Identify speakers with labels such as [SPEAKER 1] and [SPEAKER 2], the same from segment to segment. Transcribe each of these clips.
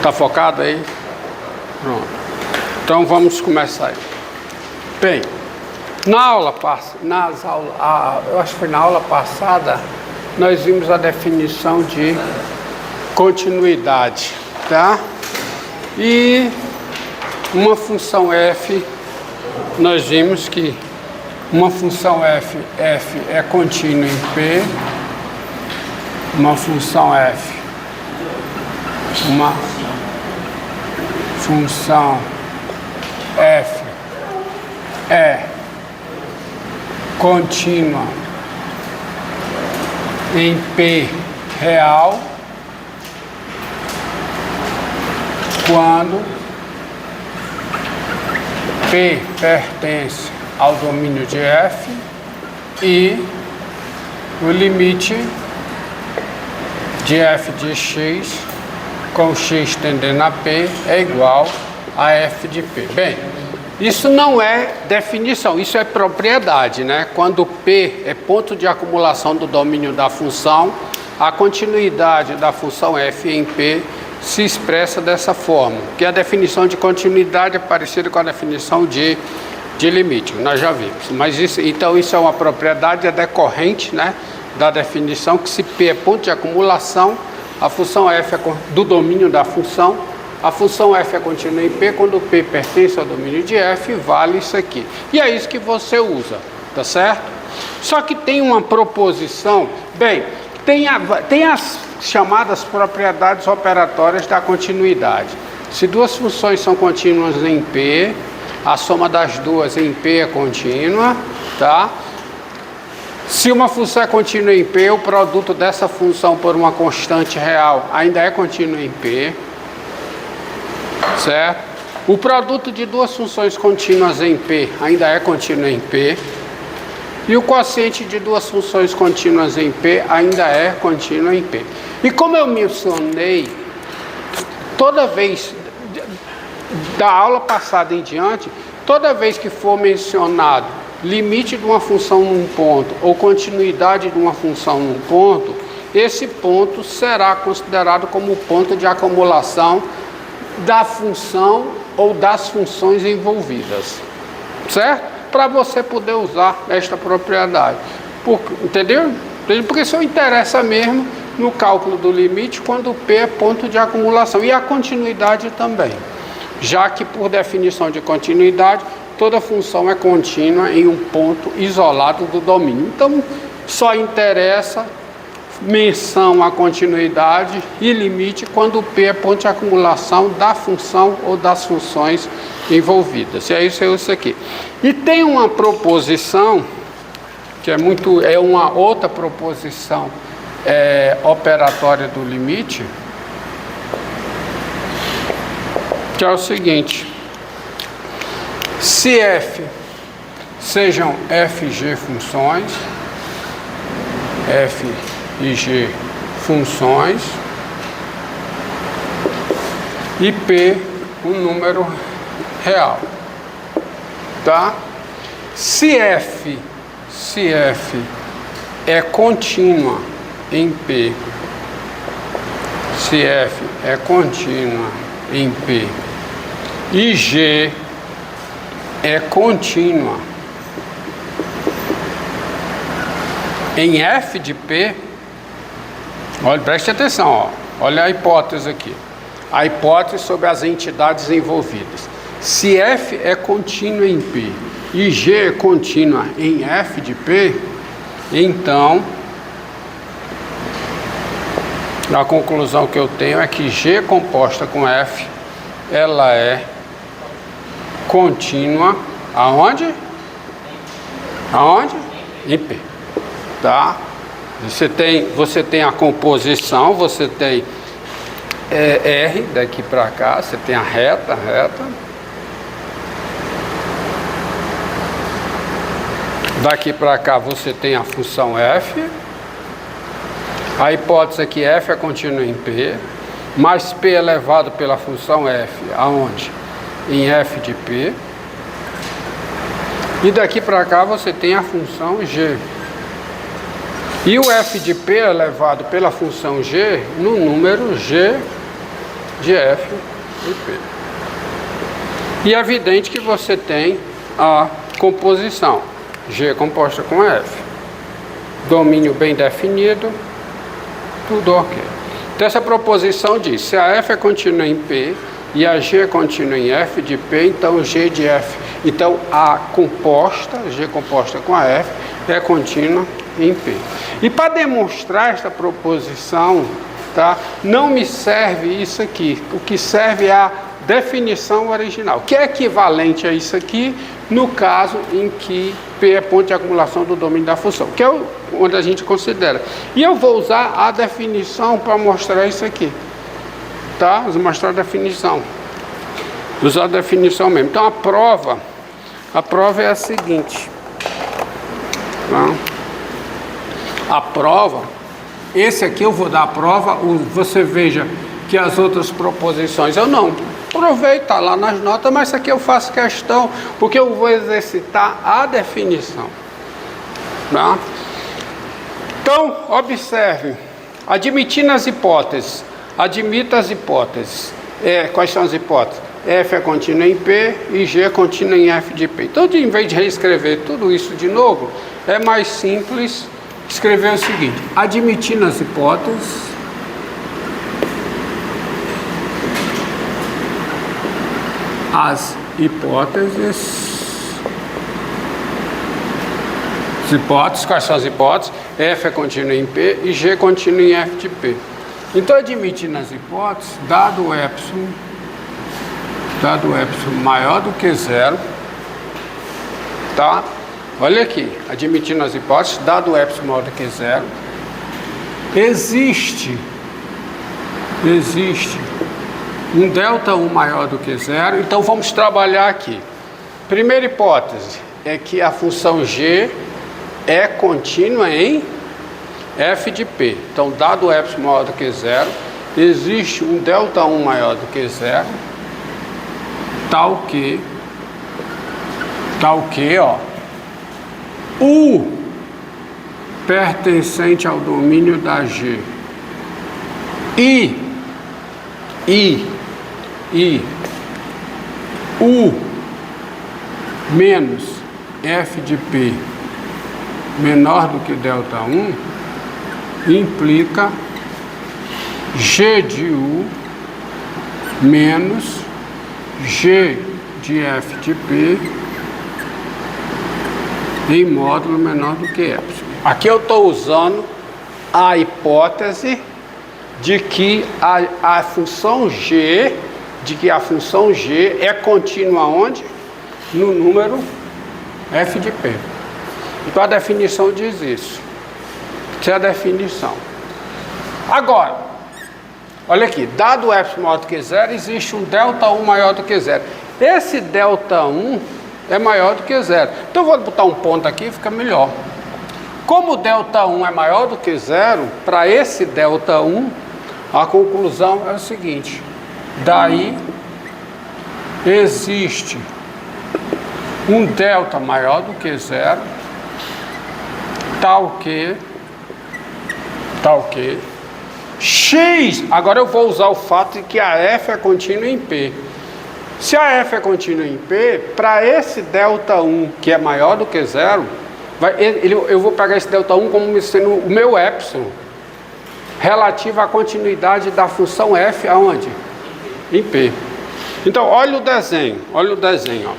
[SPEAKER 1] Tá focado aí? Pronto. Então vamos começar aí. Bem, eu acho que foi na aula passada, nós vimos a definição de continuidade, tá? E uma função f, nós vimos que uma função f é contínua em P, uma função f é contínua em P real quando P pertence ao domínio de F e o limite de f de x com x tendendo a P é igual a f de P. Bem, isso não é definição, isso é propriedade, né? Quando P é ponto de acumulação do domínio da função, a continuidade da função f em P se expressa dessa forma, que a definição de continuidade é parecida com a definição de limite, nós já vimos. Mas isso, então isso é uma propriedade, é decorrente, né, da definição que se P é ponto de acumulação, a função f é do domínio da função, a função f é contínua em P, quando P pertence ao domínio de f, vale isso aqui. E é isso que você usa, tá certo? Só que tem uma proposição, bem, tem as chamadas propriedades operatórias da continuidade. Se duas funções são contínuas em P, a soma das duas em P é contínua, tá? Se uma função é contínua em P, o produto dessa função por uma constante real ainda é contínuo em P, certo? O produto de duas funções contínuas em P ainda é contínuo em P. E o quociente de duas funções contínuas em P ainda é contínuo em P. E como eu mencionei, toda vez, da aula passada em diante, toda vez que for mencionado limite de uma função num ponto ou continuidade de uma função num ponto, esse ponto será considerado como o ponto de acumulação da função ou das funções envolvidas, certo? Para você poder usar esta propriedade. Entendeu? Porque isso interessa mesmo no cálculo do limite quando P é ponto de acumulação. E a continuidade também. Já que, por definição de continuidade, toda função é contínua em um ponto isolado do domínio. Então, só interessa menção à continuidade e limite quando P é ponto de acumulação da função ou das funções envolvidas. E é isso aqui. E tem uma proposição que é uma outra proposição operatória do limite, que é o seguinte: se f sejam f e g funções, f e g funções, e P um número real, tá? Se f é contínua em P, se f é contínua em P e G é contínua em f de P, olha, preste atenção, ó, olha a hipótese aqui. A hipótese sobre as entidades envolvidas. Se f é contínua em P e G é contínua em f de P, então a conclusão que eu tenho é que G composta com f, ela é contínua aonde? Aonde? Em P, tá? Você tem a composição, você tem R daqui para cá, você tem a reta. Daqui para cá você tem a função f. A hipótese é que f é contínua em P, mais P elevado pela função f, aonde? Em f de P. E daqui para cá você tem a função g. E o f de P elevado pela função g no número g de F e P. E é evidente que você tem a composição G composta com F. Domínio bem definido, tudo ok. Então essa proposição diz, se a F é contínua em P e a G é contínua em F de P, então G de F. Então a composta, G composta com a F, é contínua em P. E para demonstrar esta proposição, tá, não me serve isso aqui. O que serve é a definição original, que é equivalente a isso aqui, no caso em que P é ponto de acumulação do domínio da função, que é onde a gente considera. E eu vou usar a definição para mostrar isso aqui. Tá? Vou mostrar a definição. Usar a definição mesmo. Então a prova é a seguinte. Tá? A prova, esse aqui eu vou dar a prova, você veja que as outras proposições eu não provei, tá lá nas notas, mas isso aqui eu faço questão, porque eu vou exercitar a definição. Tá? Então, observe, admitindo as hipóteses, admita as hipóteses. Quais são as hipóteses? F é contínua em P e G é contínua em F de P. Então, em vez de reescrever tudo isso de novo, é mais simples escrever o seguinte: admitindo as hipóteses, quais são as hipóteses? F é contínua em P e G é contínua em F de P. Então, admitindo as hipóteses, dado o epsilon maior do que zero, tá? Olha aqui, admitindo as hipóteses, dado o epsilon maior do que zero, existe um delta 1 maior do que zero. Então vamos trabalhar aqui. Primeira hipótese é que a função G é contínua em F de P. Então, dado o epsilon maior do que zero, existe um delta 1 maior do que zero, tal que ó, U pertencente ao domínio da G e U menos F de P menor do que delta 1 implica G de U menos G de F de P em módulo menor do que epsilon. Aqui eu estou usando a hipótese de que a função G é contínua onde? No número F de P. Então a definição diz isso. Essa é a definição. Agora, olha aqui, dado o epsilon maior do que zero, existe um delta 1 maior do que zero. Esse delta 1 é maior do que zero. Então eu vou botar um ponto aqui, fica melhor. Como o delta 1 é maior do que zero, para esse delta 1, a conclusão é o seguinte: daí existe um delta maior do que zero, tal que X, agora eu vou usar o fato de que a F é contínua em P. Se a F é contínua em P, para esse delta 1 que é maior do que zero, eu vou pegar esse delta 1 como sendo o meu epsilon, relativo à continuidade da função F aonde? Em P. Então, olha o desenho, ó.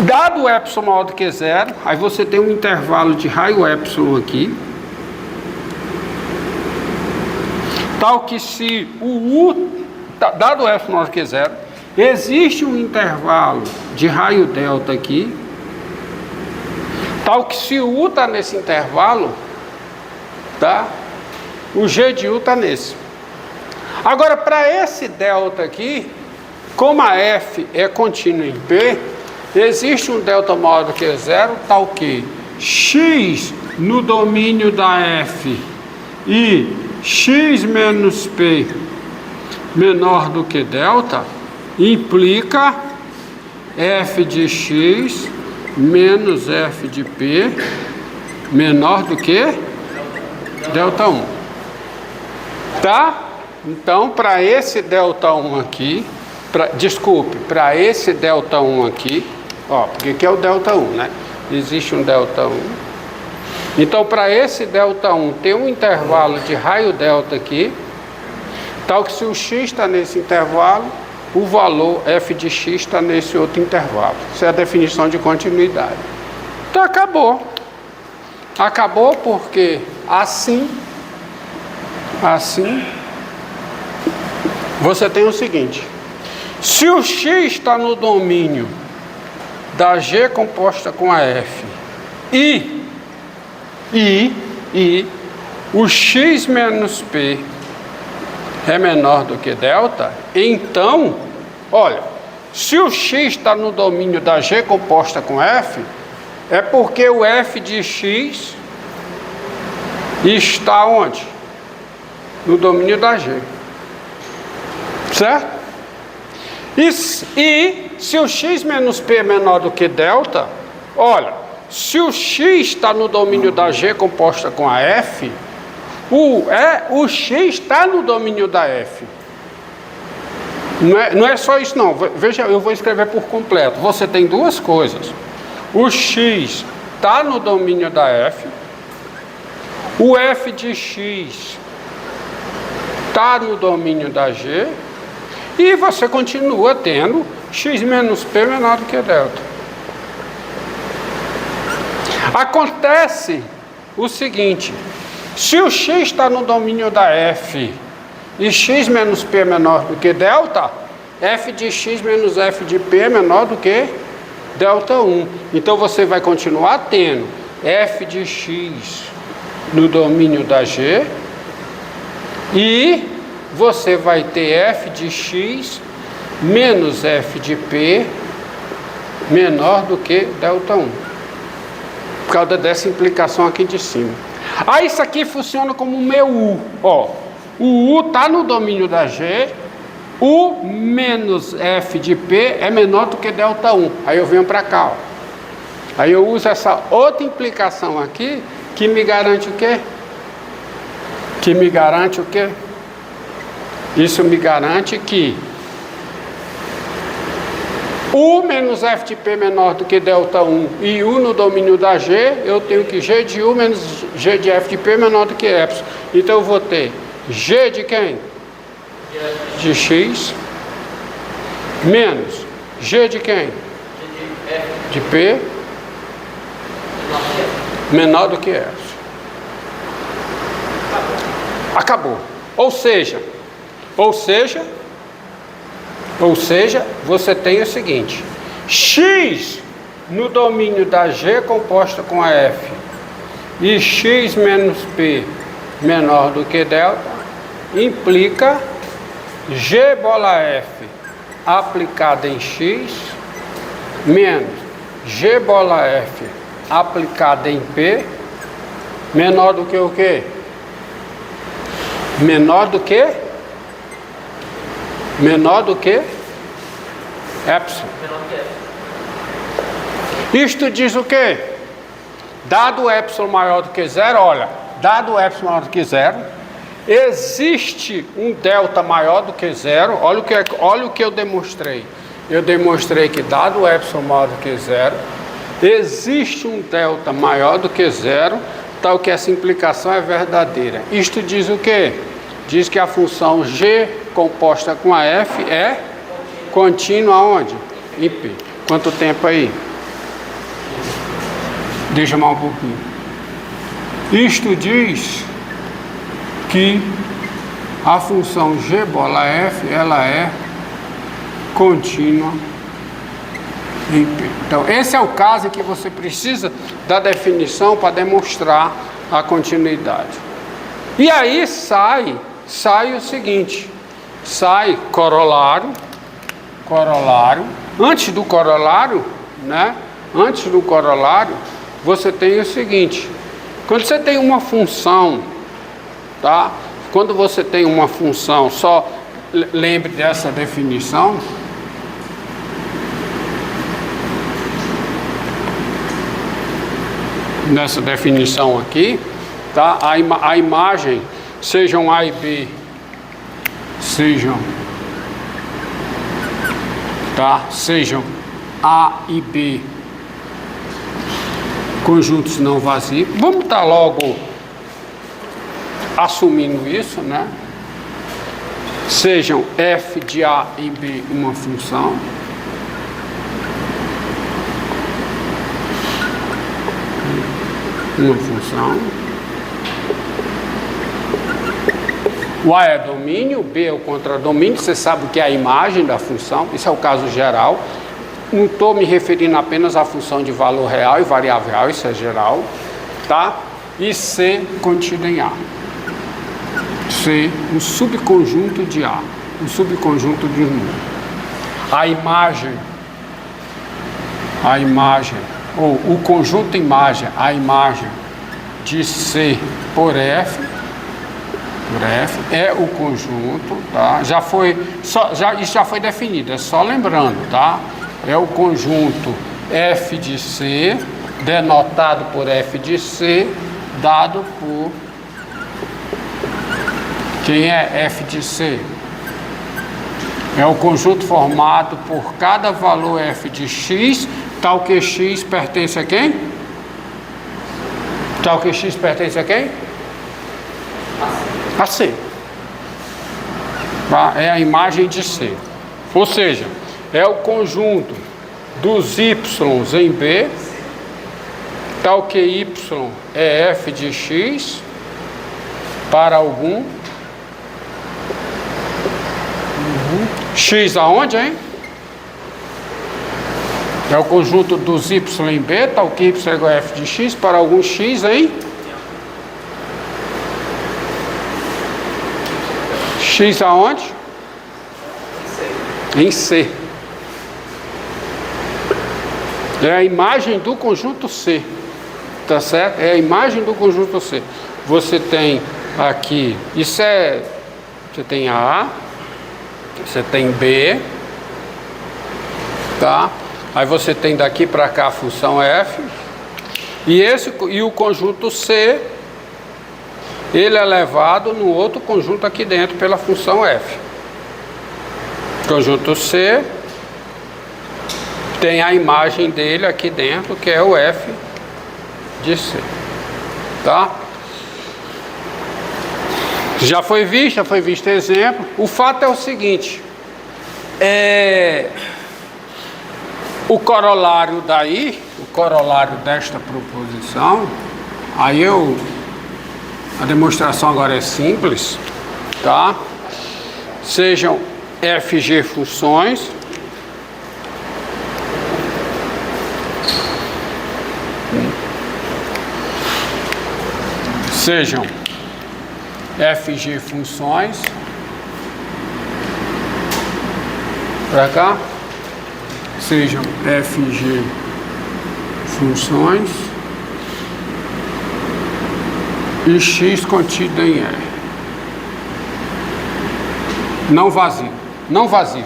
[SPEAKER 1] Dado o epsilon maior do que zero, aí você tem um intervalo de raio epsilon aqui, tal que se o U, dado o epsilon maior do que zero, existe um intervalo de raio delta aqui, tal que se o U está nesse intervalo, tá? O G de U está nesse. Agora, para esse delta aqui, como a F é contínua em P, existe um delta maior do que zero, tal que X no domínio da F e X menos P menor do que delta, implica F de X menos F de P menor do que delta 1. Tá? Então, para esse ΔI aqui, para esse ΔI aqui, ó, porque aqui é o ΔI, né? Existe um ΔI. Então, para esse ΔI tem um intervalo de raio delta aqui, tal que se o x está nesse intervalo, o valor f de x está nesse outro intervalo. Isso é a definição de continuidade. Então, acabou. Acabou porque assim, você tem o seguinte: se o x está no domínio da G composta com a F e o x menos P é menor do que delta, então, olha, se o x está no domínio da G composta com F, é porque o f de x está onde? No domínio da G. Certo? E se o x menos P é menor do que delta, olha, se o x está no domínio da G composta com a F, o x está no domínio da F. Não é só isso não. Veja, eu vou escrever por completo. Você tem duas coisas. O x está no domínio da F. O f de x está no domínio da G. E você continua tendo x menos P menor do que delta. Acontece o seguinte: se o x está no domínio da F e x menos P é menor do que delta, f de x menos f de P é menor do que ΔI. Então você vai continuar tendo f de x no domínio da G e você vai ter f de x menos f de P menor do que ΔI. Por causa dessa implicação aqui de cima. Aí isso aqui funciona como meu U. Ó, o U está no domínio da G, U menos f de P é menor do que ΔI. Aí eu venho para cá, ó. Aí eu uso essa outra implicação aqui, que me garante o quê? Que me garante o quê? Isso me garante que U menos f de P menor do que ΔI e U no domínio da G, eu tenho que G de U menos G de f de P menor do que epsilon. Então eu vou ter G de quem? De x menos G de quem? De P menor do que epsilon. Acabou. Ou seja, você tem o seguinte: x no domínio da G composta com a F e x menos P menor do que delta implica G bola F aplicada em x menos G bola F aplicada em P menor do que o quê? Menor do que epsilon. Isto diz o quê? Dado epsilon maior do que zero, olha, dado epsilon maior do que zero, existe um delta maior do que zero. Olha o que eu demonstrei. Eu demonstrei que dado epsilon maior do que zero, existe um delta maior do que zero, tal que essa implicação é verdadeira. Isto diz o quê? Diz que a função G composta com a F é contínua aonde? Em P. Quanto tempo aí? Deixa mais um pouquinho. Isto diz que a função G bola F, ela é contínua em P. Então, esse é o caso em que você precisa da definição para demonstrar a continuidade. E aí sai o seguinte, sai corolário, antes do corolário, né? Antes do corolário, você tem o seguinte: quando você tem uma função, tá? Quando você tem uma função, só lembre dessa definição. Nessa definição aqui, tá? A imagem, sejam A e B, sejam A e B conjuntos não vazios. Vamos estar logo assumindo isso, né? Sejam f de A e B uma função. Uma função. O A é domínio, o B é o contradomínio, você sabe o que é a imagem da função, isso é o caso geral. Não estou me referindo apenas à função de valor real e variável real, isso é geral, tá? E C contido em A. C, um subconjunto de A, um subconjunto de número. A imagem, ou o conjunto imagem, a imagem de C por F é o conjunto, tá? Isso já foi definido, é só lembrando, tá? É o conjunto F de C, denotado por F de C, dado por... Quem é F de C? É o conjunto formado por cada valor F de X, tal que X pertence a quem? Tal que X pertence a quem? A C. Tá? É a imagem de C. Ou seja, é o conjunto dos Y em B, tal que Y é F de X para algum X aonde, hein? É o conjunto dos Y em B, tal que Y é igual a F de X para algum X em X aonde? Em C. É a imagem do conjunto C. Tá certo? É a imagem do conjunto C. Você tem aqui, isso é, você tem A, você tem B, tá? Aí você tem daqui para cá a função F, e o conjunto C, ele é levado no outro conjunto aqui dentro pela função F. Conjunto C tem a imagem dele aqui dentro, que é o F de C, tá? Já foi visto exemplo. O fato é o seguinte, o corolário daí, o corolário desta proposição, a demonstração agora é simples, tá? Sejam FG funções, sejam FG funções, para cá, sejam FG funções e X contido em R. Não vazio. Não vazio.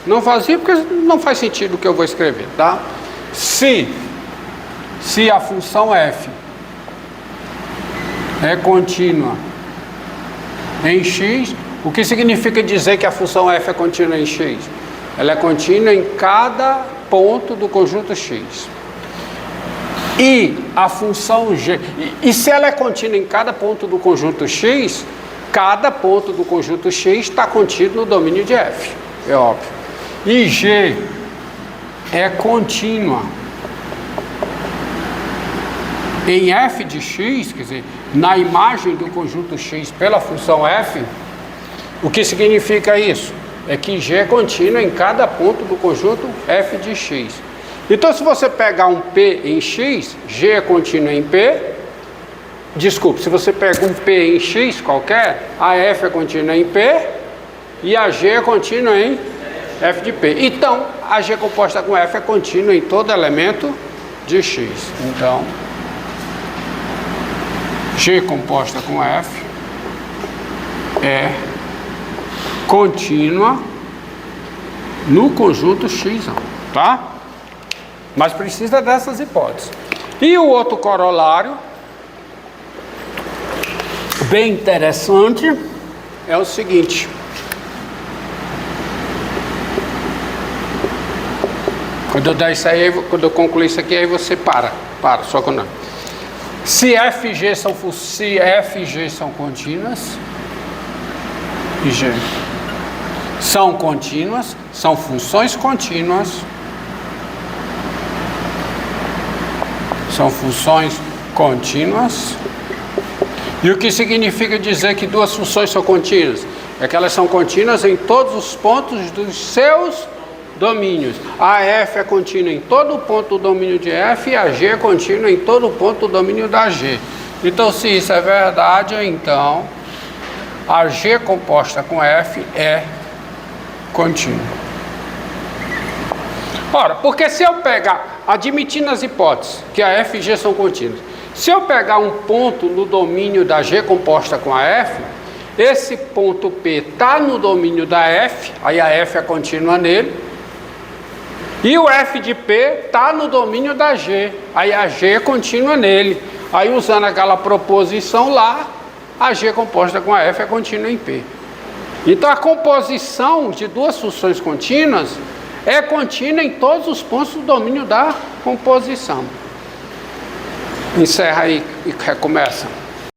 [SPEAKER 1] Não vazio porque não faz sentido o que eu vou escrever, tá? Se a função F é contínua em X, o que significa dizer que a função F é contínua em X? Ela é contínua em cada ponto do conjunto X. E a função G, e se ela é contínua em cada ponto do conjunto X, cada ponto do conjunto X está contido no domínio de F, é óbvio. E G é contínua em F de X, quer dizer, na imagem do conjunto X pela função F, o que significa isso? É que G é contínua em cada ponto do conjunto F de X. Então, se você pegar um P em X, G é contínuo em P. Desculpe, se você pega um P em X qualquer, a F é contínua em P e a G é contínua em F de P. Então, a G composta com F é contínua em todo elemento de X. Então, G composta com F é contínua no conjunto X, tá? Mas precisa dessas hipóteses. E o outro corolário, bem interessante, é o seguinte: Quando eu der isso aí, quando eu concluir isso aqui, aí você para, só quando não. Se F e G são contínuas, e G são contínuas, são funções contínuas, e o que significa dizer que duas funções são contínuas? É que elas são contínuas em todos os pontos dos seus domínios. A F é contínua em todo ponto do domínio de F e a G é contínua em todo ponto do domínio da G. Então, se isso é verdade, então a G composta com F é contínua. Ora, porque se eu pegar, admitindo as hipóteses que a F e G são contínuas, se eu pegar um ponto no domínio da G composta com a F, esse ponto P está no domínio da F, aí a F é contínua nele, e o F de P está no domínio da G, aí a G é contínua nele. Aí usando aquela proposição lá, a G composta com a F é contínua em P. Então a composição de duas funções contínuas é contínua em todos os pontos do domínio da composição. Encerra aí e recomeça.